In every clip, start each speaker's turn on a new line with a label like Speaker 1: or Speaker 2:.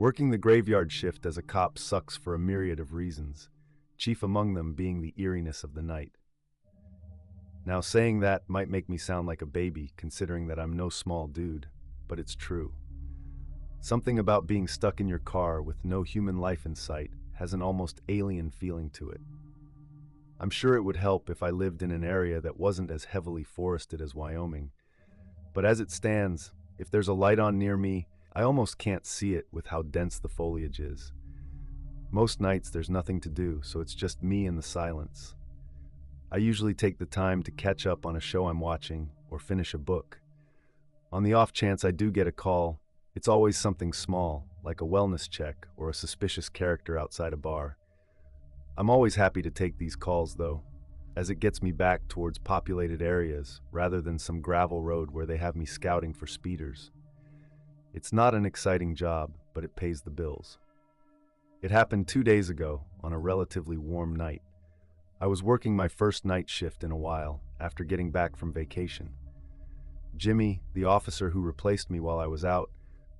Speaker 1: Working the graveyard shift as a cop sucks for a myriad of reasons, chief among them being the eeriness of the night. Now, saying that might make me sound like a baby, considering that I'm no small dude, but it's true. Something about being stuck in your car with no human life in sight has an almost alien feeling to it. I'm sure it would help if I lived in an area that wasn't as heavily forested as Wyoming, but as it stands, if there's a light on near me, I almost can't see it with how dense the foliage is. Most nights there's nothing to do, so it's just me and the silence. I usually take the time to catch up on a show I'm watching or finish a book. On the off chance I do get a call, it's always something small, like a wellness check or a suspicious character outside a bar. I'm always happy to take these calls, though, as it gets me back towards populated areas rather than some gravel road where they have me scouting for speeders. It's not an exciting job, but it pays the bills. It happened 2 days ago on a relatively warm night. I was working my first night shift in a while after getting back from vacation. Jimmy, the officer who replaced me while I was out,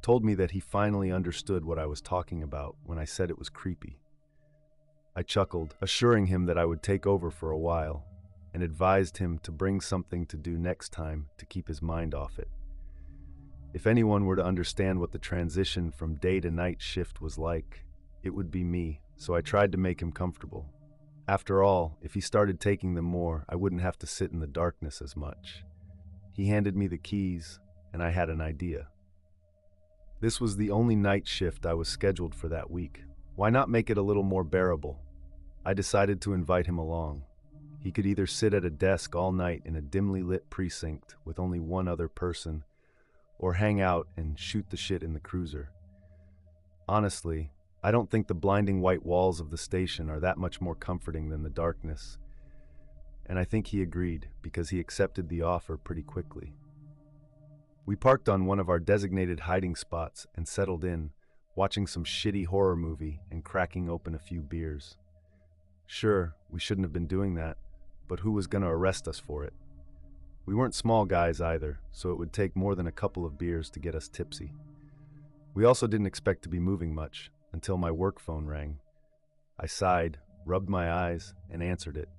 Speaker 1: told me that he finally understood what I was talking about when I said it was creepy. I chuckled, assuring him that I would take over for a while, and advised him to bring something to do next time to keep his mind off it. If anyone were to understand what the transition from day to night shift was like, it would be me, so I tried to make him comfortable. After all, if he started taking them more, I wouldn't have to sit in the darkness as much. He handed me the keys, and I had an idea. This was the only night shift I was scheduled for that week. Why not make it a little more bearable? I decided to invite him along. He could either sit at a desk all night in a dimly lit precinct with only one other person, or hang out and shoot the shit in the cruiser. Honestly, I don't think the blinding white walls of the station are that much more comforting than the darkness, and I think he agreed because he accepted the offer pretty quickly. We parked on one of our designated hiding spots and settled in, watching some shitty horror movie and cracking open a few beers. Sure, we shouldn't have been doing that, but who was going to arrest us for it? We weren't small guys either, so it would take more than a couple of beers to get us tipsy. We also didn't expect to be moving much until my work phone rang. I sighed, rubbed my eyes, and answered it.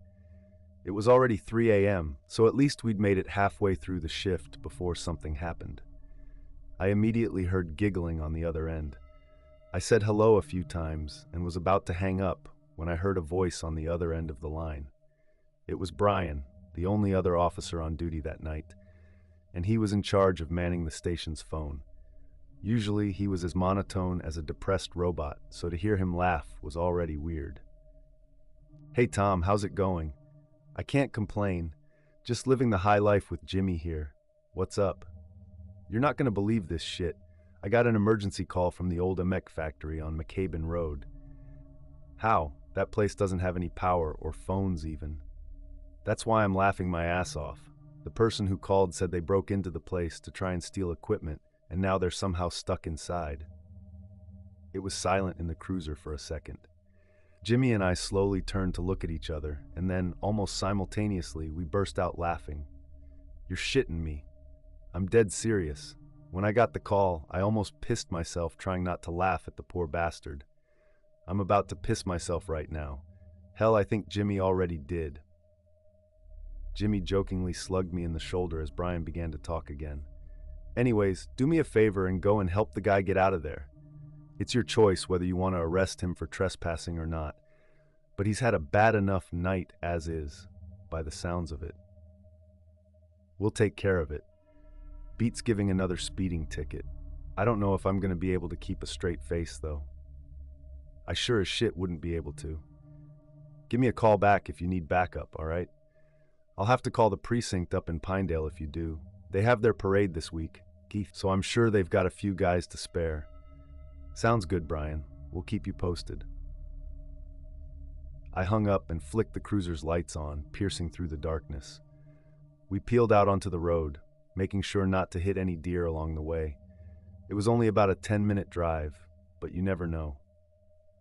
Speaker 1: It was already 3 a.m., so at least we'd made it halfway through the shift before something happened. I immediately heard giggling on the other end. I said hello a few times and was about to hang up when I heard a voice on the other end of the line. It was Brian, the only other officer on duty that night, and he was in charge of manning the station's phone. Usually he was as monotone as a depressed robot, so to hear him laugh was already weird. "Hey Tom, how's it going? I can't complain. Just living the high life with Jimmy here. What's up? You're not gonna believe this shit. I got an emergency call from the old Emek factory on McCaben Road." "How? That place doesn't have any power or phones even." "That's why I'm laughing my ass off. The person who called said they broke into the place to try and steal equipment, and now they're somehow stuck inside." It was silent in the cruiser for a second. Jimmy and I slowly turned to look at each other, and then, almost simultaneously, we burst out laughing. "You're shitting me. I'm dead serious. When I got the call, I almost pissed myself trying not to laugh at the poor bastard. I'm about to piss myself right now. Hell, I think Jimmy already did." Jimmy jokingly slugged me in the shoulder as Brian began to talk again. "Anyways, do me a favor and go and help the guy get out of there. It's your choice whether you want to arrest him for trespassing or not, but he's had a bad enough night as is, by the sounds of it. We'll take care of it. Beats giving another speeding ticket. I don't know if I'm going to be able to keep a straight face, though. I sure as shit wouldn't be able to. Give me a call back if you need backup, all right? I'll have to call the precinct up in Pinedale if you do. They have their parade this week, so I'm sure they've got a few guys to spare." "Sounds good, Brian. We'll keep you posted." I hung up and flicked the cruiser's lights on, piercing through the darkness. We peeled out onto the road, making sure not to hit any deer along the way. It was only about a 10-minute drive, but you never know.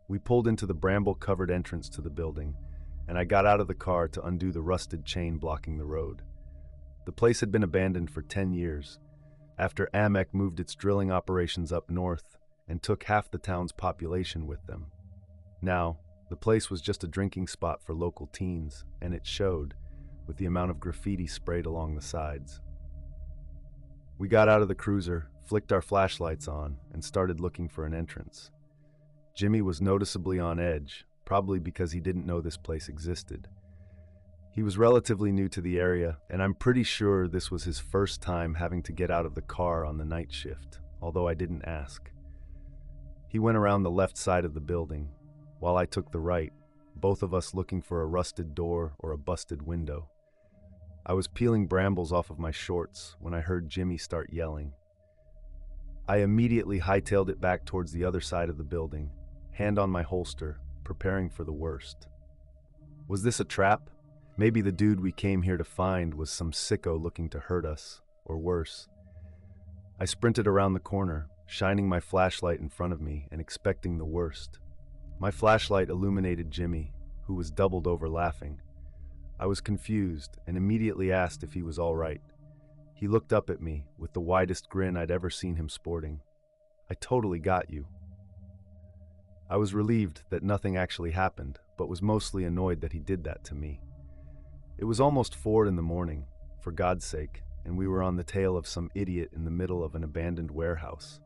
Speaker 1: We pulled into the bramble-covered entrance to the building, and I got out of the car to undo the rusted chain blocking the road. The place had been abandoned for 10 years, after Amek moved its drilling operations up north and took half the town's population with them. Now, the place was just a drinking spot for local teens, and it showed, with the amount of graffiti sprayed along the sides. We got out of the cruiser, flicked our flashlights on, and started looking for an entrance. Jimmy was noticeably on edge, probably because he didn't know this place existed. He was relatively new to the area, and I'm pretty sure this was his first time having to get out of the car on the night shift, although I didn't ask. He went around the left side of the building, while I took the right, both of us looking for a rusted door or a busted window. I was peeling brambles off of my shorts when I heard Jimmy start yelling. I immediately hightailed it back towards the other side of the building, hand on my holster, preparing for the worst. Was this a trap? Maybe the dude we came here to find was some sicko looking to hurt us, or worse. I sprinted around the corner, shining my flashlight in front of me and expecting the worst. My flashlight illuminated Jimmy, who was doubled over laughing. I was confused and immediately asked if he was all right. He looked up at me with the widest grin I'd ever seen him sporting. "I totally got you." I was relieved that nothing actually happened, but was mostly annoyed that he did that to me. It was almost 4 in the morning, for God's sake, and we were on the tail of some idiot in the middle of an abandoned warehouse.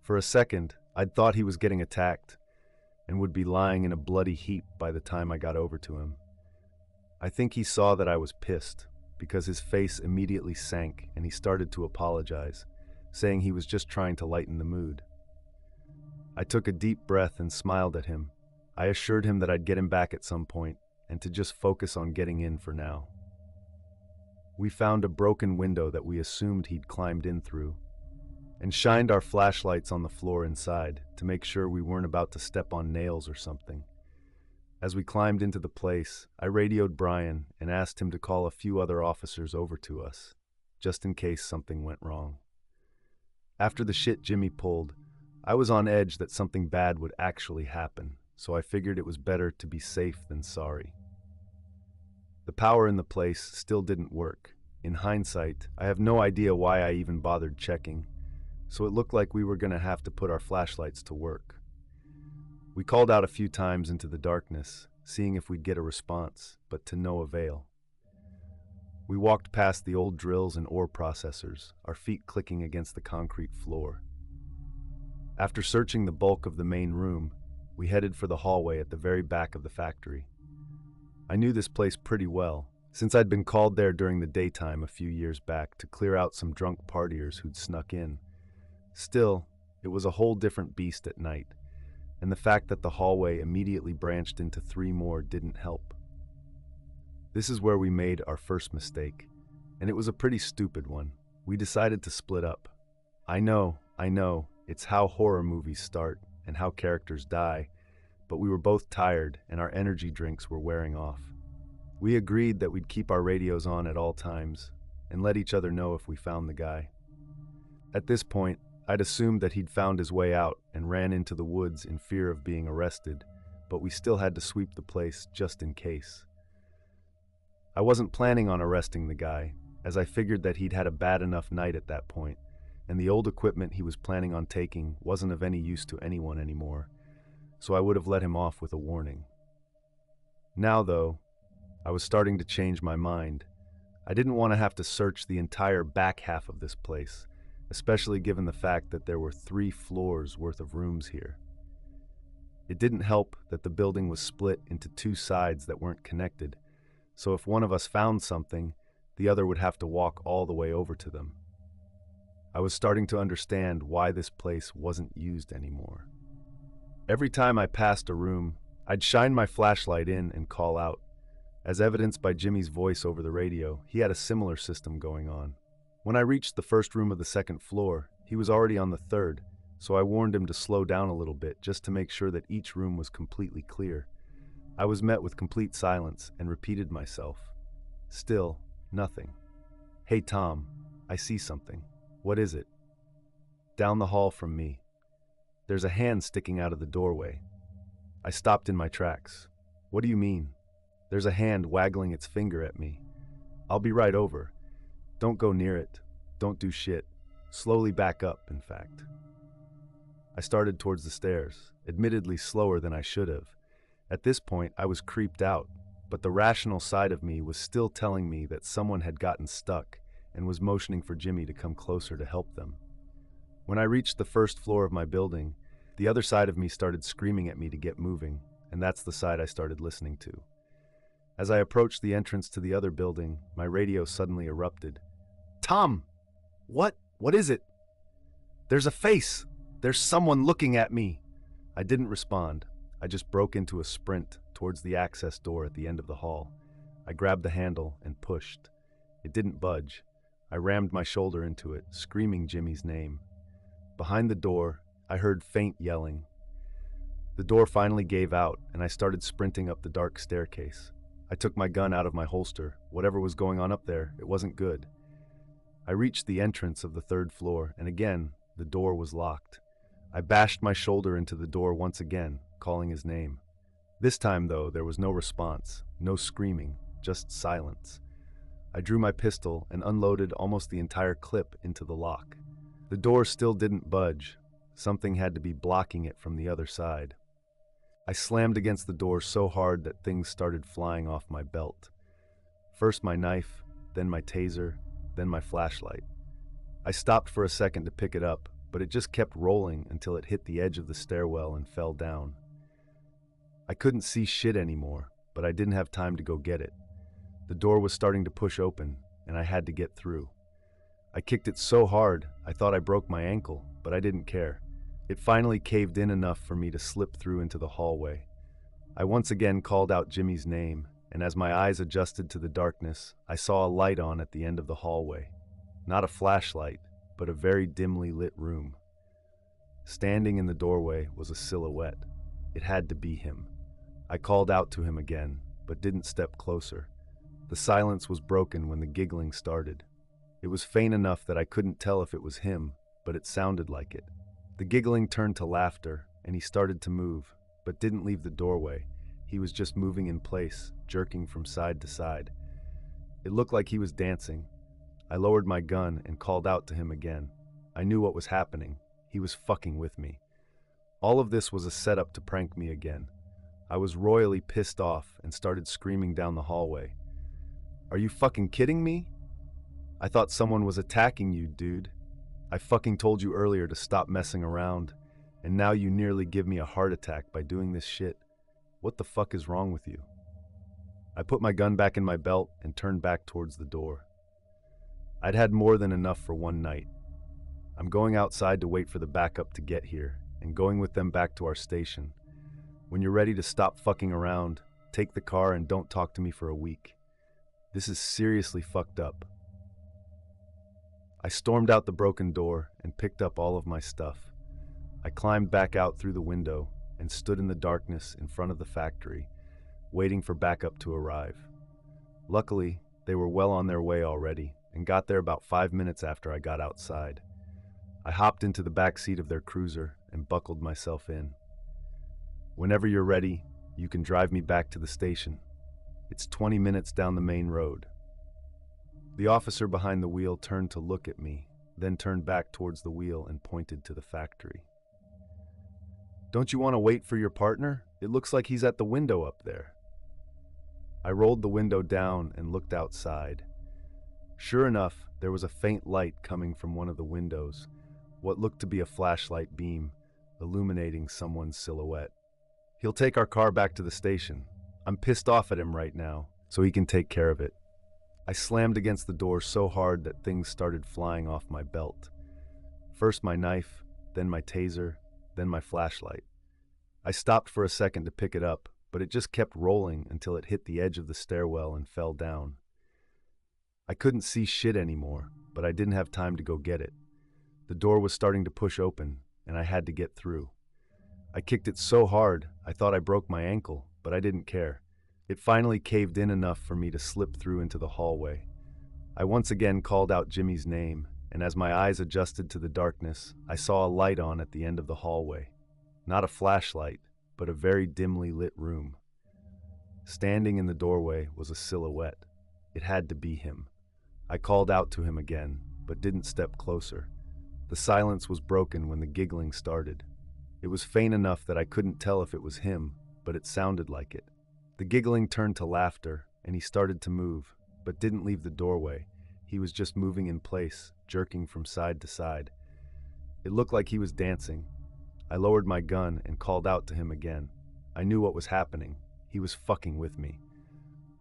Speaker 1: For a second, I'd thought he was getting attacked and would be lying in a bloody heap by the time I got over to him. I think he saw that I was pissed, because his face immediately sank and he started to apologize, saying he was just trying to lighten the mood. I took a deep breath and smiled at him. I assured him that I'd get him back at some point, and to just focus on getting in for now. We found a broken window that we assumed he'd climbed in through, and shined our flashlights on the floor inside to make sure we weren't about to step on nails or something. As we climbed into the place, I radioed Brian and asked him to call a few other officers over to us, just in case something went wrong. After the shit Jimmy pulled, I was on edge that something bad would actually happen, so I figured it was better to be safe than sorry. The power in the place still didn't work. In hindsight, I have no idea why I even bothered checking, so it looked like we were going to have to put our flashlights to work. We called out a few times into the darkness, seeing if we'd get a response, but to no avail. We walked past the old drills and ore processors, our feet clicking against the concrete floor. After searching the bulk of the main room, we headed for the hallway at the very back of the factory. I knew this place pretty well, since I'd been called there during the daytime a few years back to clear out some drunk partiers who'd snuck in. Still, it was a whole different beast at night, and the fact that the hallway immediately branched into 3 more didn't help. This is where we made our first mistake, and it was a pretty stupid one. We decided to split up. I know, it's how horror movies start and how characters die, but we were both tired and our energy drinks were wearing off. We agreed that we'd keep our radios on at all times and let each other know if we found the guy. At this point, I'd assumed that he'd found his way out and ran into the woods in fear of being arrested, but we still had to sweep the place just in case. I wasn't planning on arresting the guy, as I figured that he'd had a bad enough night at that point, and the old equipment he was planning on taking wasn't of any use to anyone anymore, so I would have let him off with a warning. Now, though, I was starting to change my mind. I didn't want to have to search the entire back half of this place, especially given the fact that there were 3 floors worth of rooms here. It didn't help that the building was split into 2 sides that weren't connected, so if one of us found something, the other would have to walk all the way over to them. I was starting to understand why this place wasn't used anymore. Every time I passed a room, I'd shine my flashlight in and call out. As evidenced by Jimmy's voice over the radio, he had a similar system going on. When I reached the first room of the 2nd floor, he was already on the 3rd, so I warned him to slow down a little bit just to make sure that each room was completely clear. I was met with complete silence and repeated myself. Still, nothing. "Hey Tom, I see something." "What is it?" "Down the hall from me. There's a hand sticking out of the doorway." I stopped in my tracks. "What do you mean?" "There's a hand waggling its finger at me." "I'll be right over. Don't go near it. Don't do shit. Slowly back up, in fact." I started towards the stairs, admittedly slower than I should have. At this point, I was creeped out, but the rational side of me was still telling me that someone had gotten stuck and was motioning for Jimmy to come closer to help them. When I reached the first floor of my building, the other side of me started screaming at me to get moving, and that's the side I started listening to. As I approached the entrance to the other building, my radio suddenly erupted. "Tom! What is it? There's a face! There's someone looking at me!" I didn't respond. I just broke into a sprint towards the access door at the end of the hall. I grabbed the handle and pushed. It didn't budge. I rammed my shoulder into it, screaming Jimmy's name. Behind the door, I heard faint yelling. The door finally gave out, and I started sprinting up the dark staircase. I took my gun out of my holster. Whatever was going on up there, it wasn't good. I reached the entrance of the third floor, and again, the door was locked. I bashed my shoulder into the door once again, calling his name. This time, though, there was no response, no screaming, just silence. I drew my pistol and unloaded almost the entire clip into the lock. The door still didn't budge. Something had to be blocking it from the other side. I slammed against the door so hard that things started flying off my belt. First my knife, then my taser, then my flashlight. I stopped for a second to pick it up, but it just kept rolling until it hit the edge of the stairwell and fell down. I couldn't see shit anymore, but I didn't have time to go get it. The door was starting to push open, and I had to get through. I kicked it so hard, I thought I broke my ankle, but I didn't care. It finally caved in enough for me to slip through into the hallway. I once again called out Jimmy's name, and as my eyes adjusted to the darkness, I saw a light on at the end of the hallway. Not a flashlight, but a very dimly lit room. Standing in the doorway was a silhouette. It had to be him. I called out to him again, but didn't step closer. The silence was broken when the giggling started. It was faint enough that I couldn't tell if it was him, but it sounded like it. The giggling turned to laughter, and he started to move, but didn't leave the doorway. He was just moving in place, jerking from side to side. It looked like he was dancing. I lowered my gun and called out to him again. I knew what was happening. He was fucking with me. All of this was a setup to prank me again. I was royally pissed off and started screaming down the hallway. "Are you fucking kidding me? I thought someone was attacking you, dude. I fucking told you earlier to stop messing around, and now you nearly give me a heart attack by doing this shit. What the fuck is wrong with you?" I put my gun back in my belt and turned back towards the door. I'd had more than enough for one night. I'm going outside to wait for the backup to get here, and going with them back to our station. When you're ready to stop fucking around, take the car and don't talk to me for a week. This is seriously fucked up. I stormed out the broken door and picked up all of my stuff. I climbed back out through the window and stood in the darkness in front of the factory, waiting for backup to arrive. Luckily, they were well on their way already and got there about 5 minutes after I got outside. I hopped into the back seat of their cruiser and buckled myself in. "Whenever you're ready, you can drive me back to the station. It's 20 minutes down the main road." The officer behind the wheel turned to look at me, then turned back towards the wheel and pointed to the factory. "Don't you want to wait for your partner? It looks like he's at the window up there." I rolled the window down and looked outside. Sure enough, there was a faint light coming from one of the windows, what looked to be a flashlight beam, illuminating someone's silhouette. "He'll take our car back to the station. I'm pissed off at him right now, so he can take care of it." I slammed against the door so hard that things started flying off my belt. First my knife, then my taser, then my flashlight. I stopped for a second to pick it up, but it just kept rolling until it hit the edge of the stairwell and fell down. I couldn't see shit anymore, but I didn't have time to go get it. The door was starting to push open, and I had to get through. I kicked it so hard, I thought I broke my ankle, but I didn't care. It finally caved in enough for me to slip through into the hallway. I once again called out Jimmy's name, and as my eyes adjusted to the darkness, I saw a light on at the end of the hallway. Not a flashlight, but a very dimly lit room. Standing in the doorway was a silhouette. It had to be him. I called out to him again, but didn't step closer. The silence was broken when the giggling started. It was faint enough that I couldn't tell if it was him, but it sounded like it. The giggling turned to laughter, and he started to move, but didn't leave the doorway. He was just moving in place, jerking from side to side. It looked like he was dancing. I lowered my gun and called out to him again. I knew what was happening. He was fucking with me.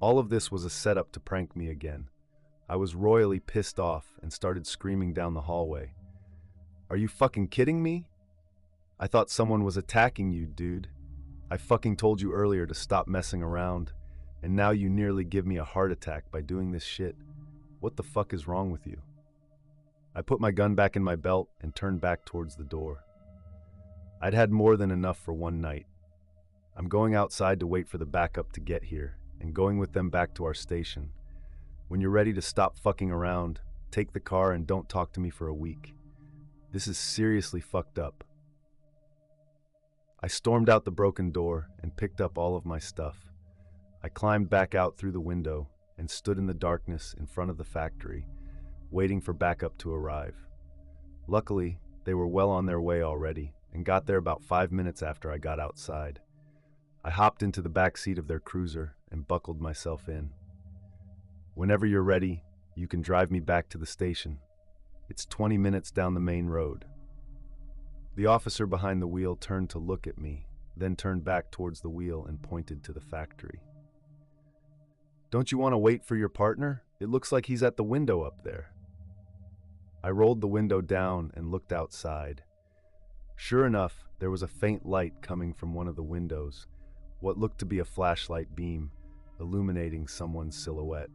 Speaker 1: All of this was a setup to prank me again. I was royally pissed off and started screaming down the hallway. "Are you fucking kidding me? I thought someone was attacking you, dude. I fucking told you earlier to stop messing around, and now you nearly give me a heart attack by doing this shit. What the fuck is wrong with you?" I put my gun back in my belt and turned back towards the door. I'd had more than enough for one night. I'm going outside to wait for the backup to get here, and going with them back to our station. When you're ready to stop fucking around, take the car and don't talk to me for a week. This is seriously fucked up. I stormed out the broken door and picked up all of my stuff. I climbed back out through the window and stood in the darkness in front of the factory, waiting for backup to arrive. Luckily, they were well on their way already and got there about 5 minutes after I got outside. I hopped into the back seat of their cruiser and buckled myself in. "Whenever you're ready, you can drive me back to the station. It's 20 minutes down the main road." The officer behind the wheel turned to look at me, then turned back towards the wheel and pointed to the factory. "Don't you want to wait for your partner? It looks like he's at the window up there." I rolled the window down and looked outside. Sure enough, there was a faint light coming from one of the windows, what looked to be a flashlight beam, illuminating someone's silhouette.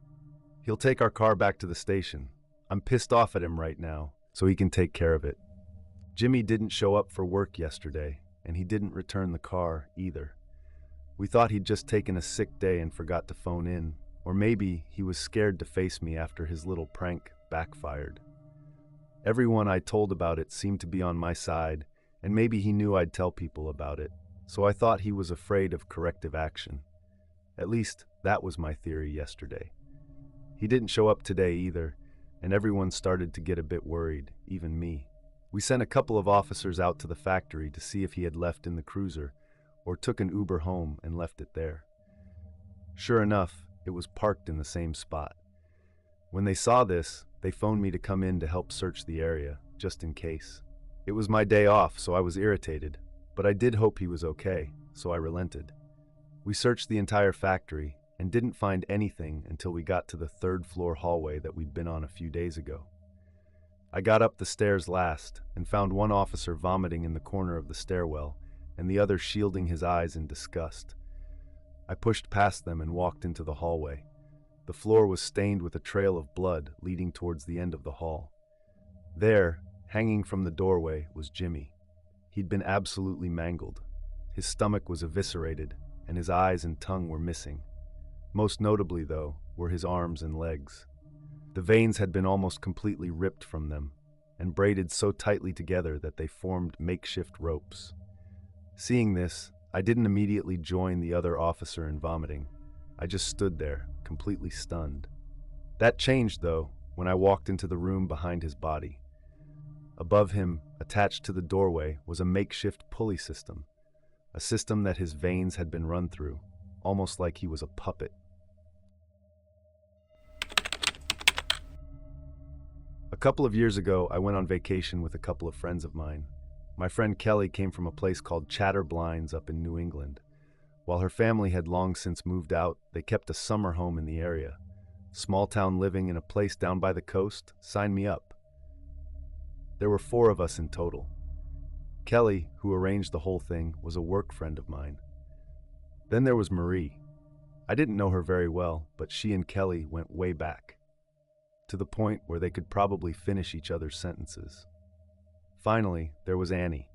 Speaker 1: "He'll take our car back to the station. I'm pissed off at him right now, so he can take care of it. Jimmy didn't show up for work yesterday, and he didn't return the car either. We thought he'd just taken a sick day and forgot to phone in, or maybe he was scared to face me after his little prank backfired. Everyone I told about it seemed to be on my side, and maybe he knew I'd tell people about it, so I thought he was afraid of corrective action. At least, that was my theory yesterday. He didn't show up today either, and everyone started to get a bit worried, even me. We sent a couple of officers out to the factory to see if he had left in the cruiser, or took an Uber home and left it there. Sure enough, it was parked in the same spot. When they saw this, they phoned me to come in to help search the area, just in case. It was my day off, so I was irritated, but I did hope he was okay, so I relented. We searched the entire factory and didn't find anything until we got to the third-floor hallway that we'd been on a few days ago. I got up the stairs last and found one officer vomiting in the corner of the stairwell and the other shielding his eyes in disgust. I pushed past them and walked into the hallway. The floor was stained with a trail of blood leading towards the end of the hall. There, hanging from the doorway, was Jimmy. He'd been absolutely mangled. His stomach was eviscerated, and his eyes and tongue were missing. Most notably, though, were his arms and legs. The veins had been almost completely ripped from them, and braided so tightly together that they formed makeshift ropes. Seeing this, I didn't immediately join the other officer in vomiting. I just stood there, completely stunned. That changed, though, when I walked into the room behind his body. Above him, attached to the doorway, was a makeshift pulley system, a system that his veins had been run through, almost like he was a puppet. A couple of years ago, I went on vacation with a couple of friends of mine. My friend Kelly came from a place called Chatterblinds up in New England. While her family had long since moved out, they kept a summer home in the area. Small town living in a place down by the coast, sign me up. There were 4 of us in total. Kelly, who arranged the whole thing, was a work friend of mine. Then there was Marie. I didn't know her very well, but she and Kelly went way back, to the point where they could probably finish each other's sentences. Finally, there was Annie.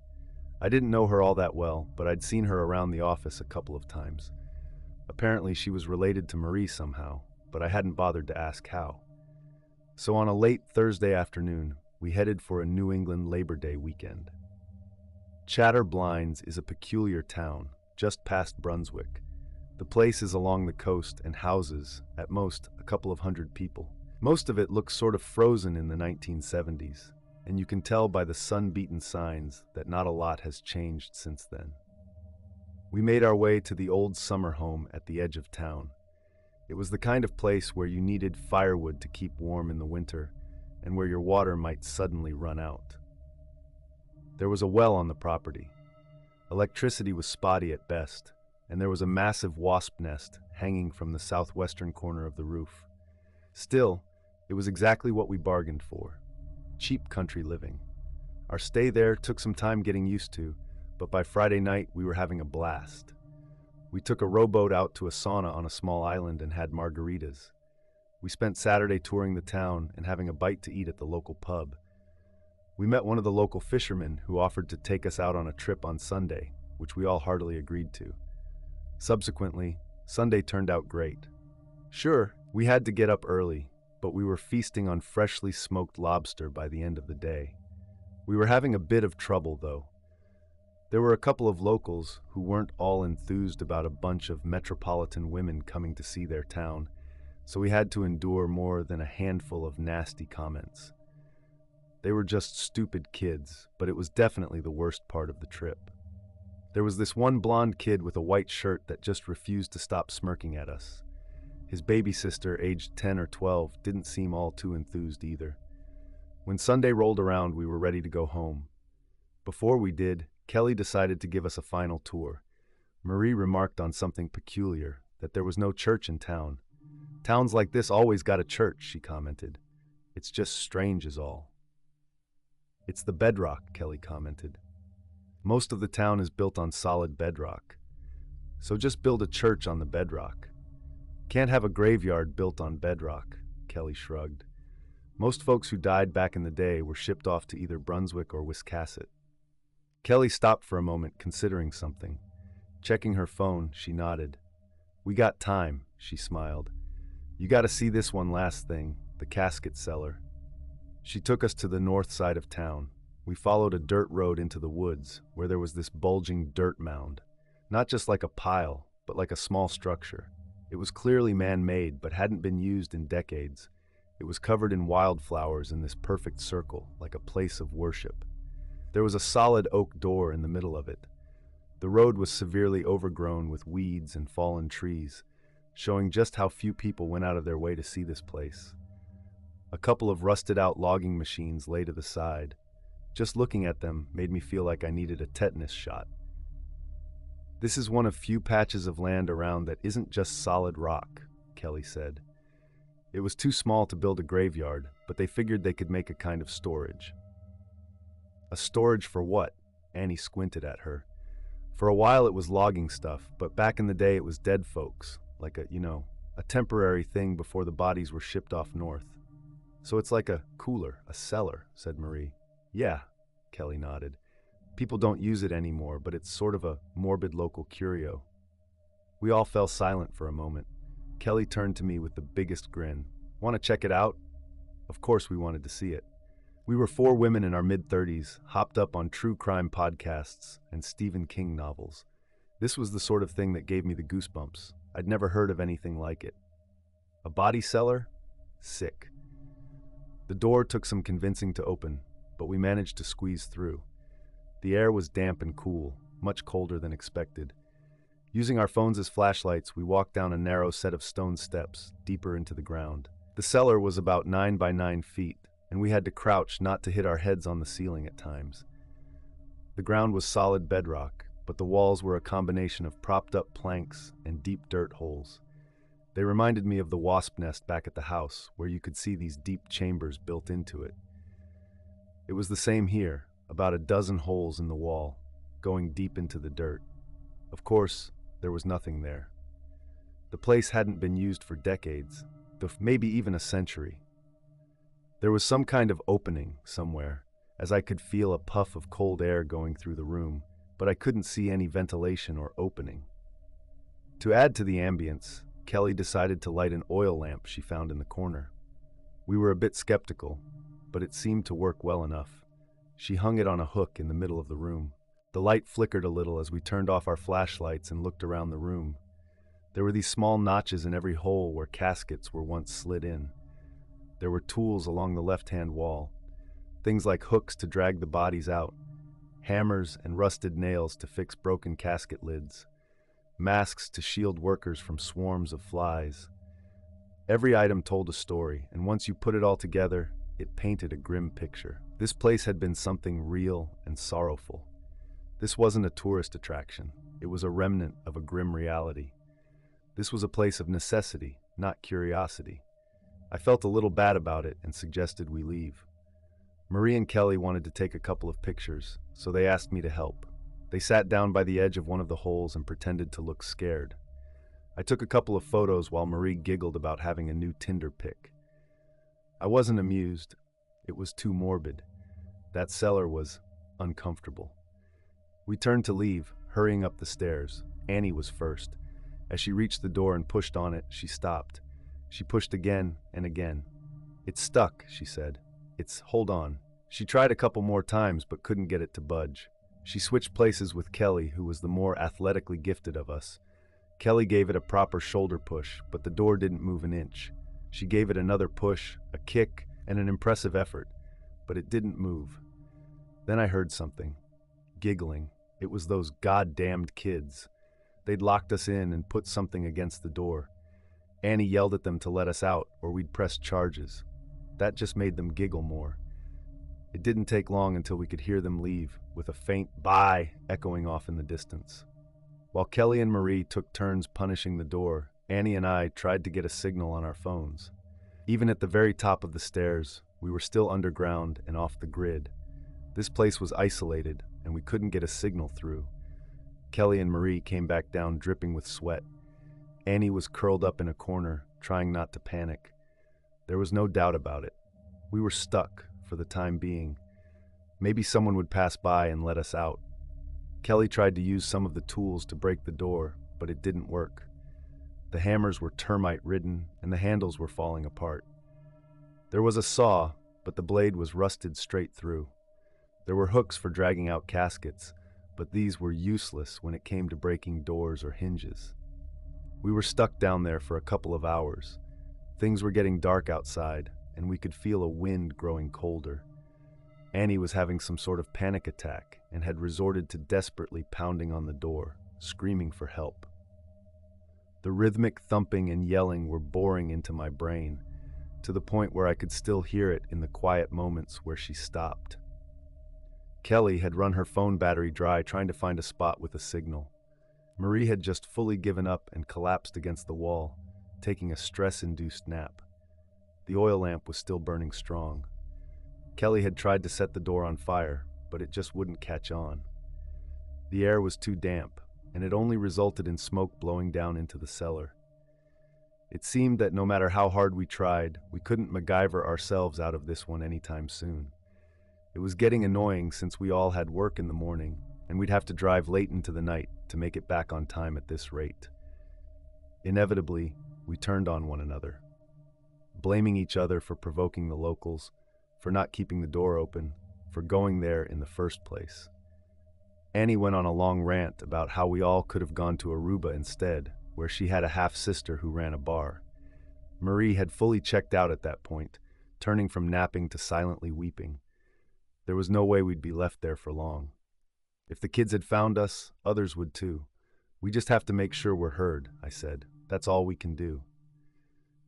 Speaker 1: I didn't know her all that well, but I'd seen her around the office a couple of times. Apparently she was related to Marie somehow, but I hadn't bothered to ask how. So on a late Thursday afternoon, we headed for a New England Labor Day weekend. Chatterblinds is a peculiar town, just past Brunswick. The place is along the coast and houses, at most, a couple of hundred people. Most of it looks sort of frozen in the 1970s. and you can tell by the sun-beaten signs that not a lot has changed since then. We made our way to the old summer home at the edge of town. It was the kind of place where you needed firewood to keep warm in the winter, and where your water might suddenly run out. There was a well on the property. Electricity was spotty at best, and there was a massive wasp nest hanging from the southwestern corner of the roof. Still, it was exactly what we bargained for. Cheap country living. Our stay there took some time getting used to, but by Friday night we were having a blast. We took a rowboat out to a sauna on a small island and had margaritas. We spent Saturday touring the town and having a bite to eat at the local pub. We met one of the local fishermen who offered to take us out on a trip on Sunday, which we all heartily agreed to. Subsequently, Sunday turned out great. Sure, we had to get up early, but we were feasting on freshly smoked lobster by the end of the day. We were having a bit of trouble, though. There were a couple of locals who weren't all enthused about a bunch of metropolitan women coming to see their town, so we had to endure more than a handful of nasty comments. They were just stupid kids, but it was definitely the worst part of the trip. There was this one blonde kid with a white shirt that just refused to stop smirking at us. His baby sister, aged 10 or 12, didn't seem all too enthused either. When Sunday rolled around, we were ready to go home. Before we did, Kelly decided to give us a final tour. Marie remarked on something peculiar, that there was no church in town. "Towns like this always got a church," she commented. "It's just strange is all." "It's the bedrock," Kelly commented. "Most of the town is built on solid bedrock. So just build a church on the bedrock. Can't have a graveyard built on bedrock," Kelly shrugged. "Most folks who died back in the day were shipped off to either Brunswick or Wiscasset." Kelly stopped for a moment, considering something. Checking her phone, she nodded. "We got time," she smiled. "You gotta see this one last thing, the casket cellar." She took us to the north side of town. We followed a dirt road into the woods, where there was this bulging dirt mound. Not just like a pile, but like a small structure. It was clearly man-made, but hadn't been used in decades. It was covered in wildflowers in this perfect circle, like a place of worship. There was a solid oak door in the middle of it. The road was severely overgrown with weeds and fallen trees, showing just how few people went out of their way to see this place. A couple of rusted-out logging machines lay to the side. Just looking at them made me feel like I needed a tetanus shot. "This is one of few patches of land around that isn't just solid rock," Kelly said. It was too small to build a graveyard, but they figured they could make a kind of storage. "A storage for what?" Annie squinted at her. "For a while it was logging stuff, but back in the day it was dead folks, like a temporary thing before the bodies were shipped off north." "So it's like a cooler, a cellar," said Marie. "Yeah," Kelly nodded. "People don't use it anymore, but it's sort of a morbid local curio." We all fell silent for a moment. Kelly turned to me with the biggest grin. "Want to check it out?" Of course we wanted to see it. We were four women in our mid-30s, hopped up on true crime podcasts and Stephen King novels. This was the sort of thing that gave me the goosebumps. I'd never heard of anything like it. A body cellar? Sick. The door took some convincing to open, but we managed to squeeze through. The air was damp and cool, much colder than expected. Using our phones as flashlights, we walked down a narrow set of stone steps, deeper into the ground. The cellar was about 9 by 9 feet, and we had to crouch not to hit our heads on the ceiling at times. The ground was solid bedrock, but the walls were a combination of propped-up planks and deep dirt holes. They reminded me of the wasp nest back at the house, where you could see these deep chambers built into it. It was the same here, about a dozen holes in the wall, going deep into the dirt. Of course, there was nothing there. The place hadn't been used for decades, maybe even a century. There was some kind of opening somewhere, as I could feel a puff of cold air going through the room, but I couldn't see any ventilation or opening. To add to the ambience, Kelly decided to light an oil lamp she found in the corner. We were a bit skeptical, but it seemed to work well enough. She hung it on a hook in the middle of the room. The light flickered a little as we turned off our flashlights and looked around the room. There were these small notches in every hole where caskets were once slid in. There were tools along the left-hand wall. Things like hooks to drag the bodies out, hammers and rusted nails to fix broken casket lids, masks to shield workers from swarms of flies. Every item told a story, and once you put it all together, it painted a grim picture. This place had been something real and sorrowful. This wasn't a tourist attraction. It was a remnant of a grim reality. This was a place of necessity, not curiosity. I felt a little bad about it and suggested we leave. Marie and Kelly wanted to take a couple of pictures, so they asked me to help. They sat down by the edge of one of the holes and pretended to look scared. I took a couple of photos while Marie giggled about having a new Tinder pic. I wasn't amused. It was too morbid. That cellar was uncomfortable. We turned to leave, hurrying up the stairs. Annie was first. As she reached the door and pushed on it, she stopped. She pushed again and again. "It's stuck," she said. Hold on." She tried a couple more times but couldn't get it to budge. She switched places with Kelly, who was the more athletically gifted of us. Kelly gave it a proper shoulder push, but the door didn't move an inch. She gave it another push, a kick, and an impressive effort, but it didn't move. Then I heard something. Giggling. It was those goddamned kids. They'd locked us in and put something against the door. Annie yelled at them to let us out, or we'd press charges. That just made them giggle more. It didn't take long until we could hear them leave, with a faint "bye" echoing off in the distance. While Kelly and Marie took turns punishing the door, Annie and I tried to get a signal on our phones. Even at the very top of the stairs, we were still underground and off the grid. This place was isolated, and we couldn't get a signal through. Kelly and Marie came back down dripping with sweat. Annie was curled up in a corner, trying not to panic. There was no doubt about it. We were stuck, for the time being. Maybe someone would pass by and let us out. Kelly tried to use some of the tools to break the door, but it didn't work. The hammers were termite-ridden, and the handles were falling apart. There was a saw, but the blade was rusted straight through. There were hooks for dragging out caskets, but these were useless when it came to breaking doors or hinges. We were stuck down there for a couple of hours. Things were getting dark outside, and we could feel a wind growing colder. Annie was having some sort of panic attack and had resorted to desperately pounding on the door, screaming for help. The rhythmic thumping and yelling were boring into my brain, to the point where I could still hear it in the quiet moments where she stopped. Kelly had run her phone battery dry trying to find a spot with a signal. Marie had just fully given up and collapsed against the wall, taking a stress-induced nap. The oil lamp was still burning strong. Kelly had tried to set the door on fire, but it just wouldn't catch on. The air was too damp, and it only resulted in smoke blowing down into the cellar. It seemed that no matter how hard we tried, we couldn't MacGyver ourselves out of this one anytime soon. It was getting annoying since we all had work in the morning, and we'd have to drive late into the night to make it back on time at this rate. Inevitably, we turned on one another, blaming each other for provoking the locals, for not keeping the door open, for going there in the first place. Annie went on a long rant about how we all could have gone to Aruba instead, where she had a half-sister who ran a bar. Marie had fully checked out at that point, turning from napping to silently weeping. There was no way we'd be left there for long. If the kids had found us, others would too. We just have to make sure we're heard, I said. That's all we can do.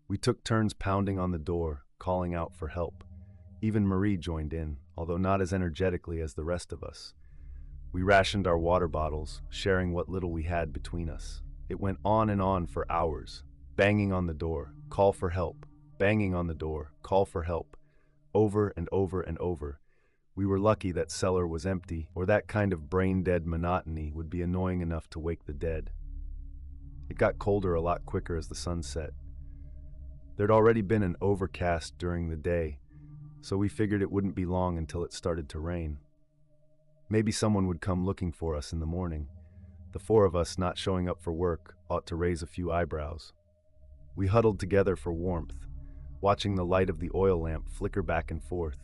Speaker 1: We took turns pounding on the door, calling out for help. Even Marie joined in, although not as energetically as the rest of us. We rationed our water bottles, sharing what little we had between us. It went on and on for hours, banging on the door, call for help, banging on the door, call for help, over and over and over. We were lucky that cellar was empty, or that kind of brain-dead monotony would be annoying enough to wake the dead. It got colder a lot quicker as the sun set. There'd already been an overcast during the day, so we figured it wouldn't be long until it started to rain. Maybe someone would come looking for us in the morning. The four of us not showing up for work ought to raise a few eyebrows. We huddled together for warmth, watching the light of the oil lamp flicker back and forth.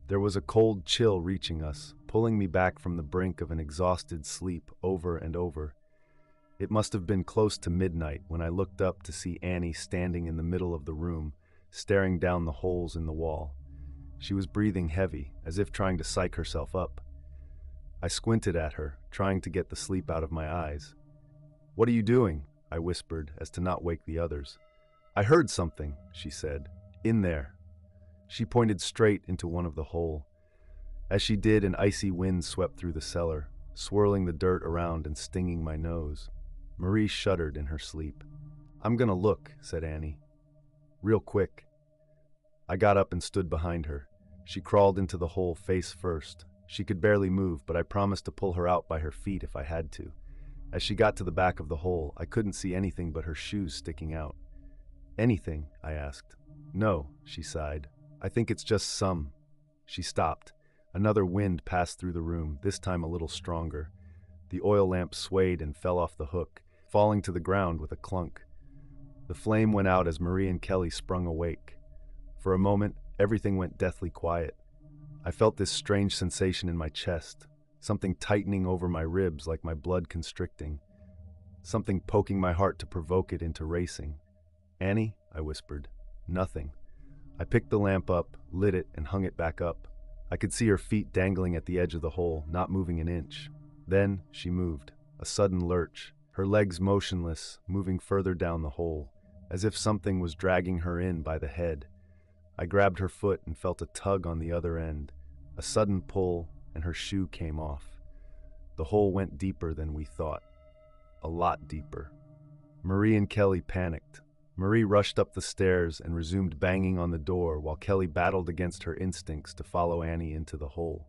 Speaker 1: There was a cold chill reaching us, pulling me back from the brink of an exhausted sleep over and over. It must have been close to midnight when I looked up to see Annie standing in the middle of the room, staring down the holes in the wall. She was breathing heavy, as if trying to psych herself up. I squinted at her, trying to get the sleep out of my eyes. "What are you doing?" I whispered, as to not wake the others. "I heard something," she said. "In there." She pointed straight into one of the hole. As she did, an icy wind swept through the cellar, swirling the dirt around and stinging my nose. Marie shuddered in her sleep. "I'm gonna look," said Annie. "Real quick." I got up and stood behind her. She crawled into the hole face first. She could barely move, but I promised to pull her out by her feet if I had to. As she got to the back of the hole, I couldn't see anything but her shoes sticking out. "Anything?" I asked. "No," she sighed. "I think it's just some." She stopped. Another wind passed through the room, this time a little stronger. The oil lamp swayed and fell off the hook, falling to the ground with a clunk. The flame went out as Marie and Kelly sprung awake. For a moment, everything went deathly quiet. I felt this strange sensation in my chest, something tightening over my ribs like my blood constricting, something poking my heart to provoke it into racing. "Annie?" I whispered. "Nothing." I picked the lamp up, lit it, and hung it back up. I could see her feet dangling at the edge of the hole, not moving an inch. Then she moved, a sudden lurch, her legs motionless, moving further down the hole, as if something was dragging her in by the head. I grabbed her foot and felt a tug on the other end, a sudden pull, and her shoe came off. The hole went deeper than we thought. A lot deeper. Marie and Kelly panicked. Marie rushed up the stairs and resumed banging on the door while Kelly battled against her instincts to follow Annie into the hole.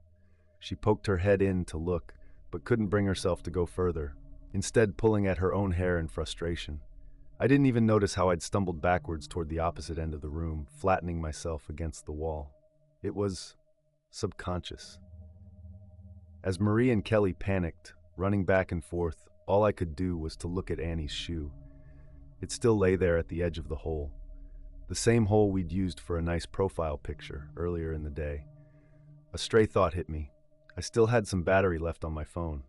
Speaker 1: She poked her head in to look, but couldn't bring herself to go further, instead pulling at her own hair in frustration. I didn't even notice how I'd stumbled backwards toward the opposite end of the room, flattening myself against the wall. It was subconscious. As Marie and Kelly panicked, running back and forth, all I could do was to look at Annie's shoe. It still lay there at the edge of the hole. The same hole we'd used for a nice profile picture earlier in the day. A stray thought hit me. I still had some battery left on my phone.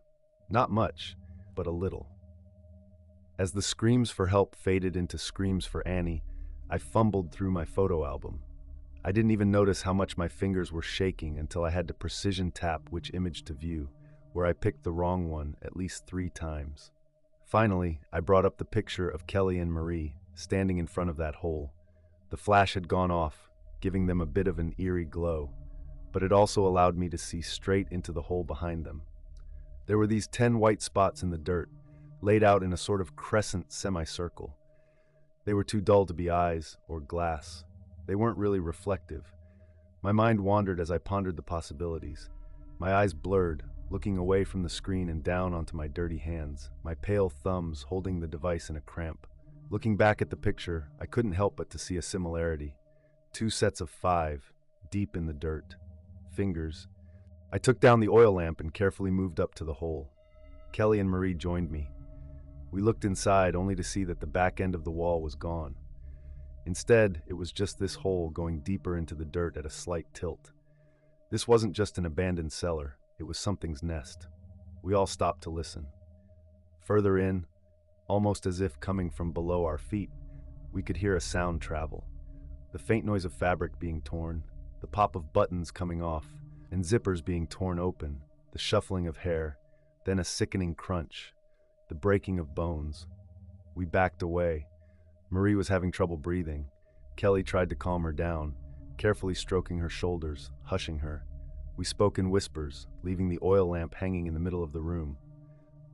Speaker 1: Not much, but a little. As the screams for help faded into screams for Annie, I fumbled through my photo album. I didn't even notice how much my fingers were shaking until I had to precision tap which image to view, where I picked the wrong one at least 3 times. Finally, I brought up the picture of Kelly and Marie, standing in front of that hole. The flash had gone off, giving them a bit of an eerie glow, but it also allowed me to see straight into the hole behind them. There were these 10 white spots in the dirt, laid out in a sort of crescent semicircle. They were too dull to be eyes or glass. They weren't really reflective. My mind wandered as I pondered the possibilities. My eyes blurred, looking away from the screen and down onto my dirty hands, my pale thumbs holding the device in a cramp. Looking back at the picture, I couldn't help but to see a similarity. 2 sets of 5, deep in the dirt. Fingers. I took down the oil lamp and carefully moved up to the hole. Kelly and Marie joined me. We looked inside only to see that the back end of the wall was gone. Instead, it was just this hole going deeper into the dirt at a slight tilt. This wasn't just an abandoned cellar. It was something's nest. We all stopped to listen. Further in, almost as if coming from below our feet, we could hear a sound travel. The faint noise of fabric being torn, the pop of buttons coming off, and zippers being torn open, the shuffling of hair, then a sickening crunch, the breaking of bones. We backed away. Marie was having trouble breathing. Kelly tried to calm her down, carefully stroking her shoulders, hushing her. We spoke in whispers, leaving the oil lamp hanging in the middle of the room.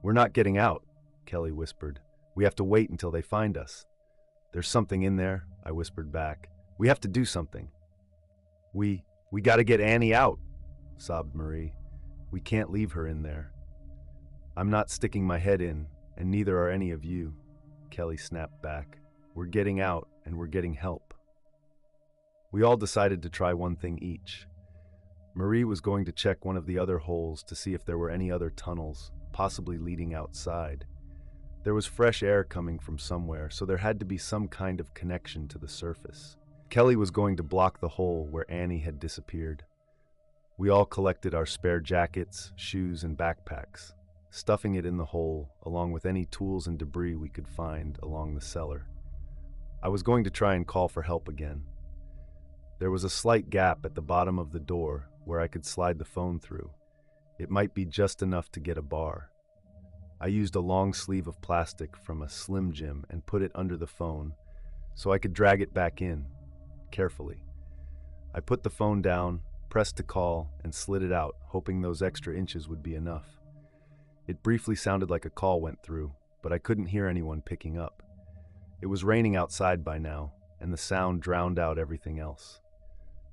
Speaker 1: "We're not getting out," Kelly whispered. "We have to wait until they find us." "There's something in there," I whispered back. "We have to do something." We gotta get Annie out," sobbed Marie. "We can't leave her in there." "I'm not sticking my head in, and neither are any of you," Kelly snapped back. "We're getting out, and we're getting help." We all decided to try one thing each. Marie was going to check one of the other holes to see if there were any other tunnels, possibly leading outside. There was fresh air coming from somewhere, so there had to be some kind of connection to the surface. Kelly was going to block the hole where Annie had disappeared. We all collected our spare jackets, shoes, and backpacks, stuffing it in the hole, along with any tools and debris we could find along the cellar. I was going to try and call for help again. There was a slight gap at the bottom of the door where I could slide the phone through. It might be just enough to get a bar. I used a long sleeve of plastic from a Slim Jim and put it under the phone so I could drag it back in, carefully. I put the phone down, pressed to call, and slid it out, hoping those extra inches would be enough. It briefly sounded like a call went through, but I couldn't hear anyone picking up. It was raining outside by now, and the sound drowned out everything else.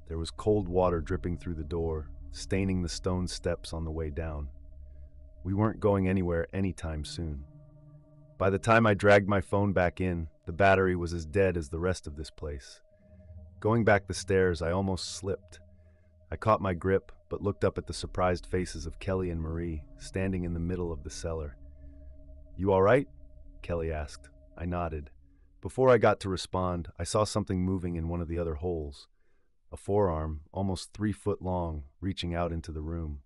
Speaker 1: There was cold water dripping through the door, staining the stone steps on the way down. We weren't going anywhere anytime soon. By the time I dragged my phone back in, the battery was as dead as the rest of this place. Going back the stairs, I almost slipped. I caught my grip, but looked up at the surprised faces of Kelly and Marie, standing in the middle of the cellar. "You all right?" Kelly asked. I nodded. Before I got to respond, I saw something moving in one of the other holes. A forearm, almost 3 foot long, reaching out into the room.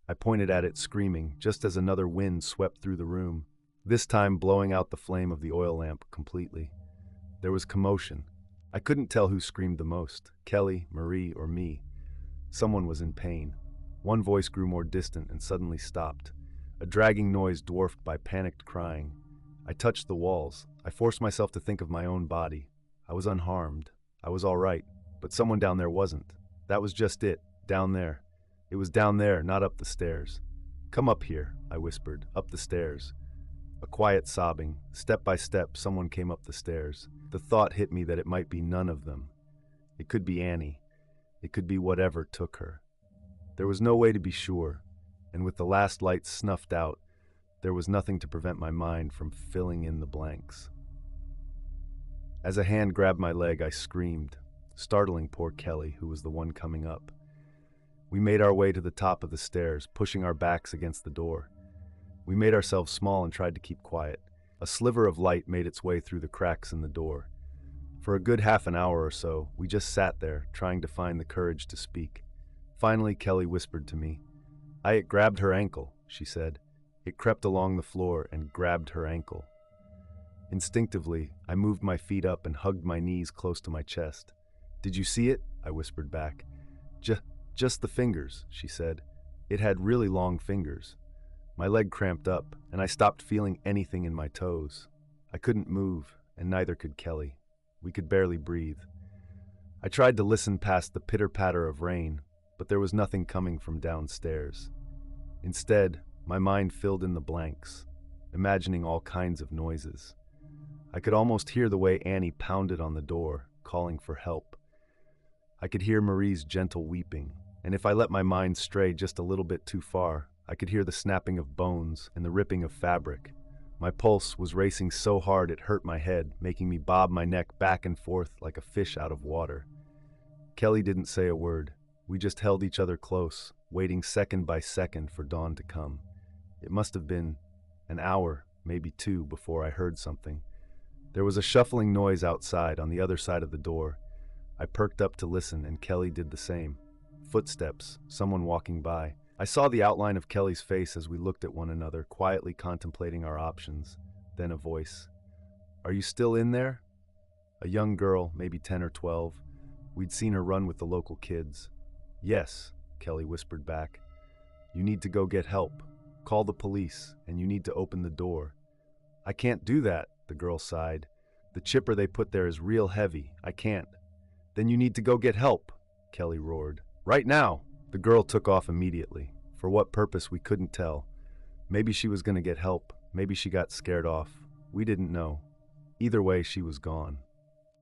Speaker 1: I pointed at it, screaming, just as another wind swept through the room, this time blowing out the flame of the oil lamp completely. There was commotion. I couldn't tell who screamed the most, Kelly, Marie, or me. Someone was in pain. One voice grew more distant and suddenly stopped, a dragging noise dwarfed by panicked crying. I touched the walls. I forced myself to think of my own body. I was unharmed. I was all right. But someone down there wasn't. That was just it, down there. It was down there, not up the stairs. "Come up here," I whispered, up the stairs. A quiet sobbing. Step by step, someone came up the stairs. The thought hit me that it might be none of them. It could be Annie. It could be whatever took her. There was no way to be sure, and with the last light snuffed out, there was nothing to prevent my mind from filling in the blanks. As a hand grabbed my leg, I screamed, startling poor Kelly, who was the one coming up. We made our way to the top of the stairs, pushing our backs against the door. We made ourselves small and tried to keep quiet. A sliver of light made its way through the cracks in the door. For a good half an hour or so, we just sat there, trying to find the courage to speak. Finally, Kelly whispered to me. "It grabbed her ankle," she said. It crept along the floor and grabbed her ankle. Instinctively, I moved my feet up and hugged my knees close to my chest. "Did you see it?" I whispered back. Just the fingers," she said. It had really long fingers. My leg cramped up, and I stopped feeling anything in my toes. I couldn't move, and neither could Kelly. We could barely breathe. I tried to listen past the pitter-patter of rain, but there was nothing coming from downstairs. Instead, my mind filled in the blanks, imagining all kinds of noises. I could almost hear the way Annie pounded on the door, calling for help. I could hear Marie's gentle weeping, and if I let my mind stray just a little bit too far, I could hear the snapping of bones and the ripping of fabric. My pulse was racing so hard it hurt my head, making me bob my neck back and forth like a fish out of water. Kelly didn't say a word. We just held each other close, waiting second by second for dawn to come. It must have been an hour, maybe 2, before I heard something. There was a shuffling noise outside on the other side of the door. I perked up to listen, and Kelly did the same. Footsteps, someone walking by. I saw the outline of Kelly's face as we looked at one another, quietly contemplating our options. Then a voice. "Are you still in there?" A young girl, maybe 10 or 12. We'd seen her run with the local kids. "Yes," Kelly whispered back. "You need to go get help. Call the police, and you need to open the door." "I can't do that," the girl sighed. "The chipper they put there is real heavy. I can't." "Then you need to go get help," Kelly roared. "Right now!" The girl took off immediately. For what purpose, we couldn't tell. Maybe she was going to get help. Maybe she got scared off. We didn't know. Either way, she was gone.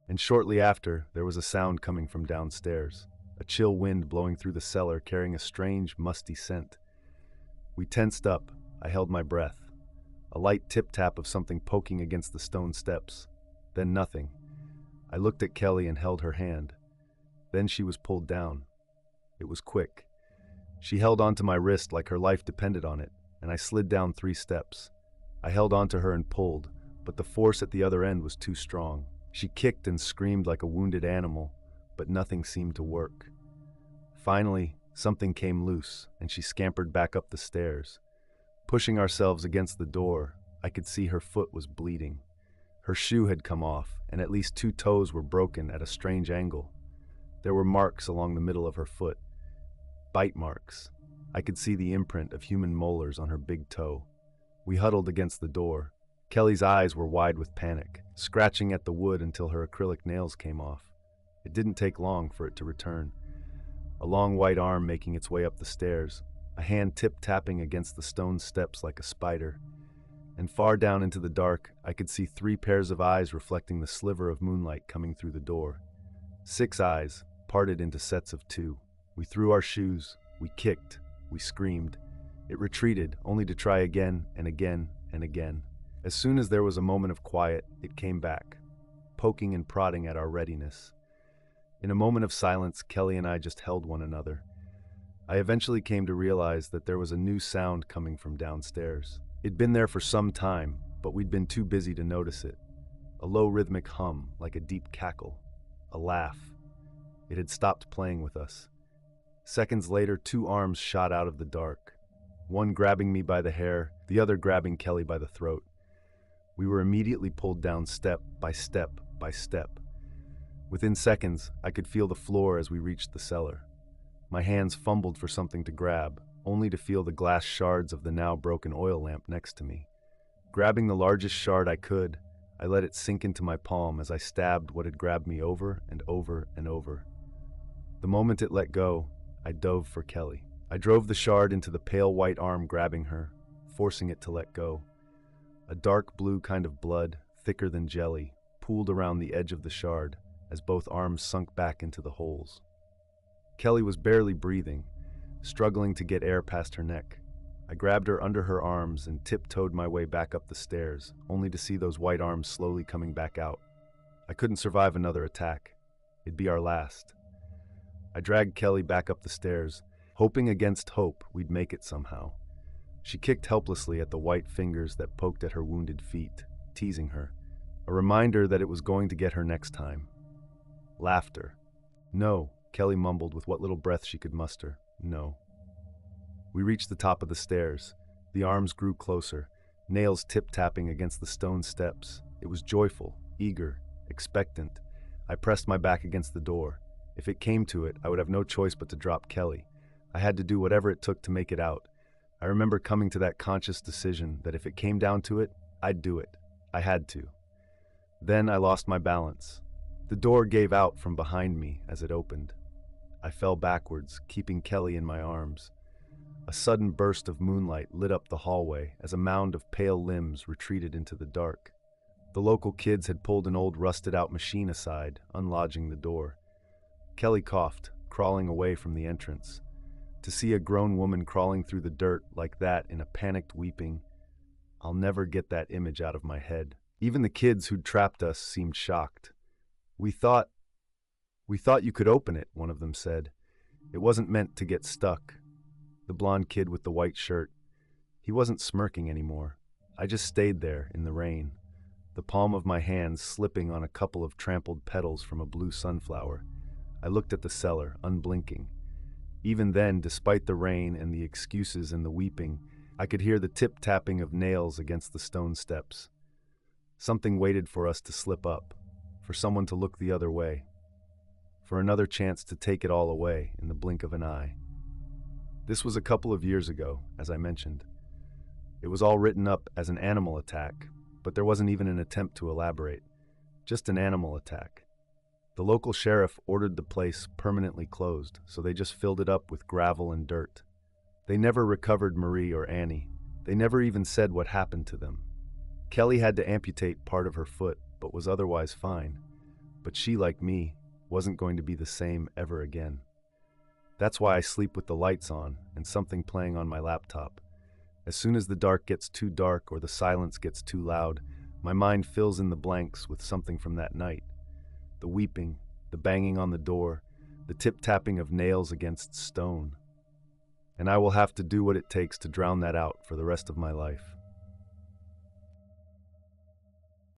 Speaker 1: And shortly after, there was a sound coming from downstairs. A chill wind blowing through the cellar, carrying a strange, musty scent. We tensed up. I held my breath. A light tip-tap of something poking against the stone steps. Then nothing. I looked at Kelly and held her hand. Then she was pulled down. It was quick. She held onto my wrist like her life depended on it, and I slid down 3 steps. I held onto her and pulled, but the force at the other end was too strong. She kicked and screamed like a wounded animal, but nothing seemed to work. Finally, something came loose, and she scampered back up the stairs. Pushing ourselves against the door, I could see her foot was bleeding. Her shoe had come off, and at least 2 toes were broken at a strange angle. There were marks along the middle of her foot. Bite marks. I could see the imprint of human molars on her big toe. We huddled against the door. Kelly's eyes were wide with panic, scratching at the wood until her acrylic nails came off. It didn't take long for it to return. A long white arm making its way up the stairs, a hand tip-tapping against the stone steps like a spider. And far down into the dark, I could see 3 pairs of eyes reflecting the sliver of moonlight coming through the door. 6 eyes, parted into sets of 2. We threw our shoes, we kicked, we screamed. It retreated, only to try again and again and again. As soon as there was a moment of quiet, it came back, poking and prodding at our readiness. In a moment of silence, Kelly and I just held one another. I eventually came to realize that there was a new sound coming from downstairs. It'd been there for some time, but we'd been too busy to notice it. A low rhythmic hum, like a deep cackle. A laugh. It had stopped playing with us. Seconds later, 2 arms shot out of the dark. One grabbing me by the hair, the other grabbing Kelly by the throat. We were immediately pulled down step by step by step. Within seconds, I could feel the floor as we reached the cellar. My hands fumbled for something to grab, only to feel the glass shards of the now broken oil lamp next to me. Grabbing the largest shard I could, I let it sink into my palm as I stabbed what had grabbed me over and over and over. The moment it let go, I dove for Kelly. I drove the shard into the pale white arm grabbing her, forcing it to let go. A dark blue kind of blood, thicker than jelly, pooled around the edge of the shard as both arms sunk back into the holes. Kelly was barely breathing, struggling to get air past her neck. I grabbed her under her arms and tiptoed my way back up the stairs, only to see those white arms slowly coming back out. I couldn't survive another attack. It'd be our last. I dragged Kelly back up the stairs, hoping against hope we'd make it somehow. She kicked helplessly at the white fingers that poked at her wounded feet, teasing her, a reminder that it was going to get her next time. Laughter. No, Kelly mumbled with what little breath she could muster. No. We reached the top of the stairs. The arms grew closer, nails tip-tapping against the stone steps. It was joyful, eager, expectant. I pressed my back against the door. If it came to it, I would have no choice but to drop Kelly. I had to do whatever it took to make it out. I remember coming to that conscious decision that if it came down to it, I'd do it. I had to. Then I lost my balance. The door gave out from behind me as it opened. I fell backwards, keeping Kelly in my arms. A sudden burst of moonlight lit up the hallway as a mound of pale limbs retreated into the dark. The local kids had pulled an old rusted-out machine aside, unlodging the door. Kelly coughed, crawling away from the entrance. To see a grown woman crawling through the dirt like that in a panicked weeping, I'll never get that image out of my head. Even the kids who'd trapped us seemed shocked. We thought you could open it," one of them said. "It wasn't meant to get stuck." The blonde kid with the white shirt. He wasn't smirking anymore. I just stayed there in the rain, the palm of my hand slipping on a couple of trampled petals from a blue sunflower. I looked at the cellar, unblinking. Even then, despite the rain and the excuses and the weeping, I could hear the tip-tapping of nails against the stone steps. Something waited for us to slip up, for someone to look the other way, for another chance to take it all away in the blink of an eye. This was a couple of years ago, as I mentioned. It was all written up as an animal attack, but there wasn't even an attempt to elaborate. Just an animal attack. The local sheriff ordered the place permanently closed, so they just filled it up with gravel and dirt. They never recovered Marie or Annie. They never even said what happened to them. Kelly had to amputate part of her foot, but was otherwise fine. But she, like me, wasn't going to be the same ever again. That's why I sleep with the lights on and something playing on my laptop. As soon as the dark gets too dark or the silence gets too loud, my mind fills in the blanks with something from that night. The weeping, the banging on the door, the tip-tapping of nails against stone. And I will have to do what it takes to drown that out for the rest of my life.